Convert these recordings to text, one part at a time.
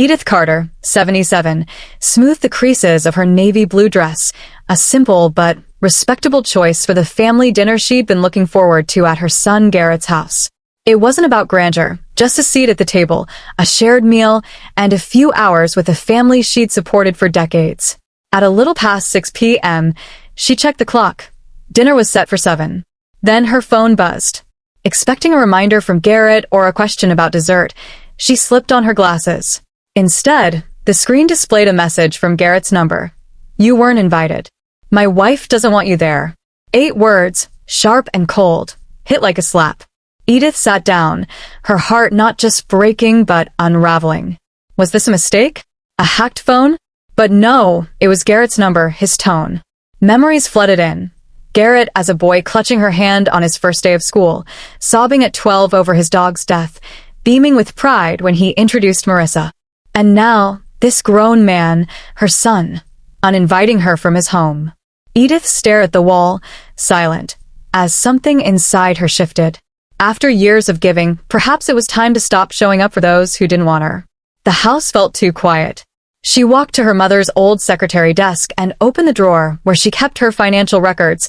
Edith Carter, 77, smoothed the creases of her navy blue dress, a simple but respectable choice for the family dinner she'd been looking forward to at her son Garrett's house. It wasn't about grandeur, just a seat at the table, a shared meal, and a few hours with a family she'd supported for decades. At a little past 6 p.m., she checked the clock. Dinner was set for 7. Then her phone buzzed. Expecting a reminder from Garrett or a question about dessert, she slipped on her glasses. Instead, the screen displayed a message from Garrett's number. "You weren't invited. My wife doesn't want you there." 8 words, sharp and cold, hit like a slap. Edith sat down, her heart not just breaking but unraveling. Was this a mistake? A hacked phone? But no, it was Garrett's number, his tone. Memories flooded in. Garrett as a boy clutching her hand on his first day of school, sobbing at 12 over his dog's death, beaming with pride when he introduced Marissa. And now, this grown man, her son, uninviting her from his home. Edith stared at the wall, silent, as something inside her shifted. After years of giving, perhaps it was time to stop showing up for those who didn't want her. The house felt too quiet. She walked to her mother's old secretary desk and opened the drawer where she kept her financial records,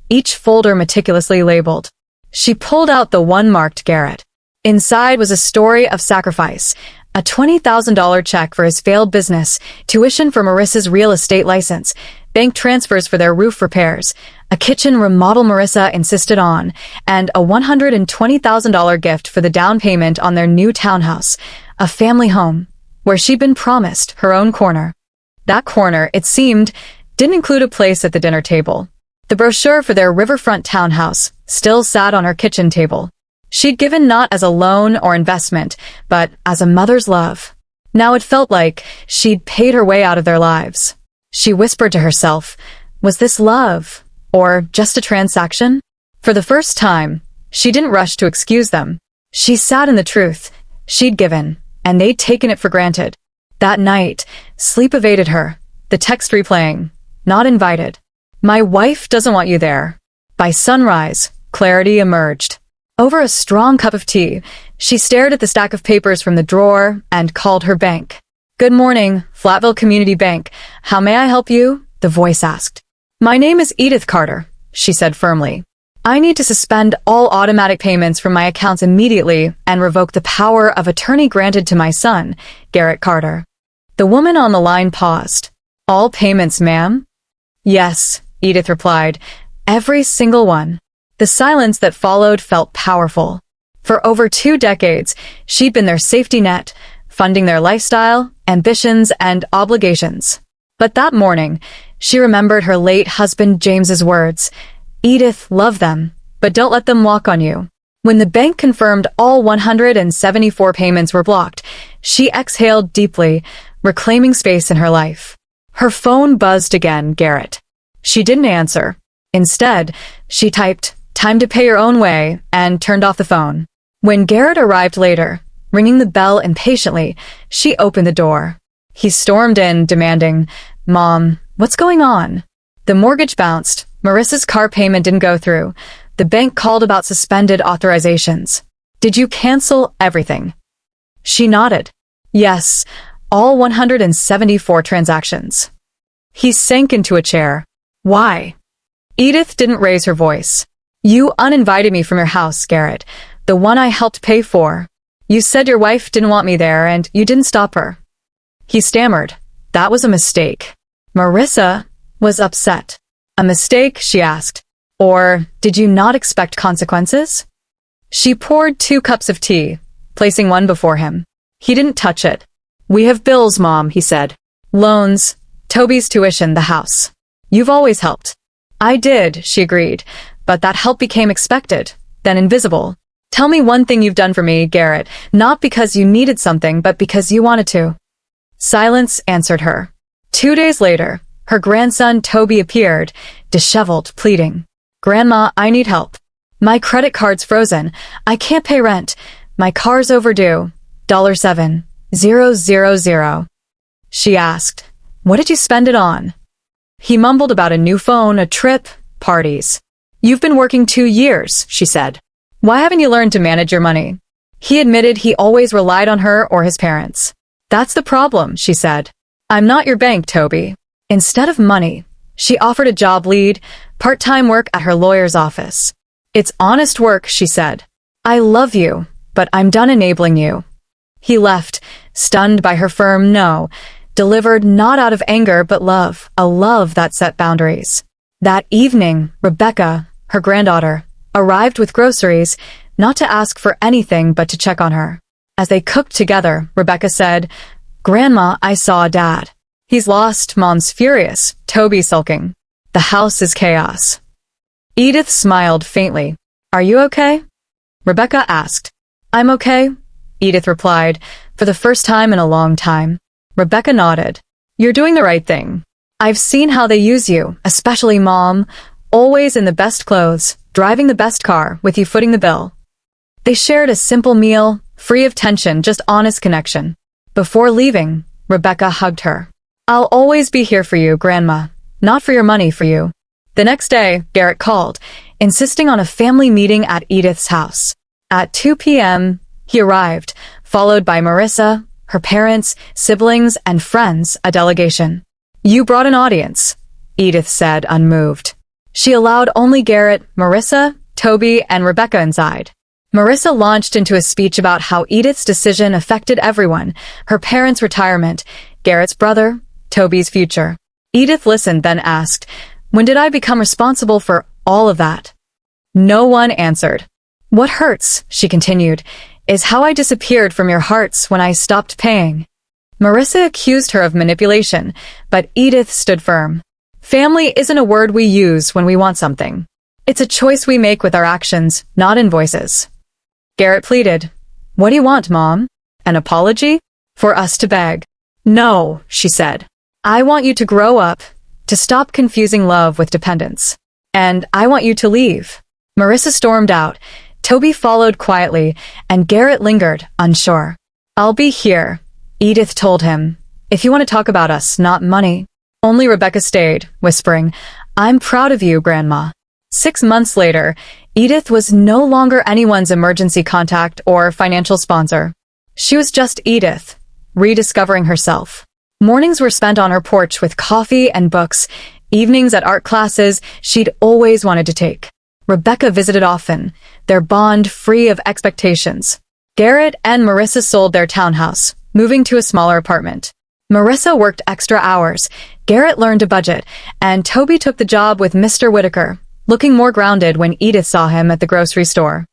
each folder meticulously labeled. She pulled out the one marked Garrett. Inside was a story of sacrifice, a $20,000 check for his failed business, tuition for Marissa's real estate license, bank transfers for their roof repairs, a kitchen remodel Marissa insisted on, and a $120,000 gift for the down payment on their new townhouse, a family home, where she'd been promised her own corner. That corner, it seemed, didn't include a place at the dinner table. The brochure for their riverfront townhouse still sat on her kitchen table. She'd given not as a loan or investment, but as a mother's love. Now it felt like she'd paid her way out of their lives. She whispered to herself, was this love, or just a transaction? For the first time, she didn't rush to excuse them. She sat in the truth she'd given, and they'd taken it for granted. That night, sleep evaded her, the text replaying, "Not invited. My wife doesn't want you there." By sunrise, clarity emerged. Over a strong cup of tea, she stared at the stack of papers from the drawer and called her bank. "Good morning, Flatville Community Bank. How may I help you?" the voice asked. "My name is Edith Carter," she said firmly. "I need to suspend all automatic payments from my accounts immediately and revoke the power of attorney granted to my son, Garrett Carter." The woman on the line paused. "All payments, ma'am?" "Yes," Edith replied. "Every single one." The silence that followed felt powerful. For over 2 decades, she'd been their safety net, funding their lifestyle, ambitions, and obligations. But that morning, she remembered her late husband James's words, "Edith, love them, but don't let them walk on you." When the bank confirmed all 174 payments were blocked, she exhaled deeply, reclaiming space in her life. Her phone buzzed again, Garrett. She didn't answer. Instead, she typed, "Time to pay your own way," and turned off the phone. When Garrett arrived later, ringing the bell impatiently, she opened the door. He stormed in, demanding, "Mom, what's going on?" The mortgage bounced. Marissa's car payment didn't go through. The bank called about suspended authorizations. "Did you cancel everything?" She nodded. "Yes, all 174 transactions." He sank into a chair. "Why?" Edith didn't raise her voice. "You uninvited me from your house, Garrett, the one I helped pay for. You said your wife didn't want me there, and you didn't stop her." He stammered. "That was a mistake." Marissa was upset. "A mistake?" she asked. "Or did you not expect consequences?" She poured 2 cups of tea, placing one before him. He didn't touch it. "We have bills, Mom," he said. "Loans, Toby's tuition, the house. You've always helped." "I did," she agreed, "but that help became expected, then invisible. Tell me one thing you've done for me, Garrett, not because you needed something, but because you wanted to." Silence answered her. 2 days later, her grandson Toby appeared, disheveled, pleading. "Grandma, I need help. My credit card's frozen. I can't pay rent. My car's overdue. $7,000. She asked, "What did you spend it on?" He mumbled about a new phone, a trip, parties. "You've been working 2 years," she said. "Why haven't you learned to manage your money?" He admitted he always relied on her or his parents. That's the problem, she said. I'm not your bank, Toby. Instead of money, she offered a job lead, part-time work at her lawyer's office. It's honest work, she said. I love you, but I'm done enabling you. He left, stunned by her firm no, delivered not out of anger but love, a love that set boundaries. That evening, Rebecca, her granddaughter, arrived with groceries, not to ask for anything but to check on her. As they cooked together, Rebecca said, "Grandma, I saw Dad. He's lost, Mom's furious, Toby sulking. The house is chaos." Edith smiled faintly. "Are you okay?" Rebecca asked. "I'm okay," Edith replied, for the first time in a long time. Rebecca nodded. "You're doing the right thing. I've seen how they use you, especially Mom, always in the best clothes, driving the best car, with you footing the bill." They shared a simple meal, free of tension, just honest connection. Before leaving, Rebecca hugged her. "I'll always be here for you, Grandma. Not for your money, for you." The next day, Garrett called, insisting on a family meeting at Edith's house. At 2 p.m., he arrived, followed by Marissa, her parents, siblings, and friends, a delegation. "You brought an audience," Edith said, unmoved. She allowed only Garrett, Marissa, Toby, and Rebecca inside. Marissa launched into a speech about how Edith's decision affected everyone, her parents' retirement, Garrett's brother, Toby's future. Edith listened, then asked, "When did I become responsible for all of that?" No one answered. "What hurts," she continued, "is how I disappeared from your hearts when I stopped paying." Marissa accused her of manipulation, but Edith stood firm. Family isn't a word we use when we want something. It's a choice we make with our actions, not invoices. Garrett pleaded. "What do you want, Mom? An apology? For us to beg?" "No," she said. "I want you to grow up, to stop confusing love with dependence. And I want you to leave." Marissa stormed out. Toby followed quietly, and Garrett lingered, unsure. "I'll be here," Edith told him. "If you want to talk about us, not money." Only Rebecca stayed, whispering, "I'm proud of you, Grandma." 6 months later, Edith was no longer anyone's emergency contact or financial sponsor. She was just Edith, rediscovering herself. Mornings were spent on her porch with coffee and books, evenings at art classes she'd always wanted to take. Rebecca visited often, their bond free of expectations. Garrett and Marissa sold their townhouse, moving to a smaller apartment. Marissa worked extra hours, Garrett learned a budget, and Toby took the job with Mr. Whitaker, looking more grounded when Edith saw him at the grocery store.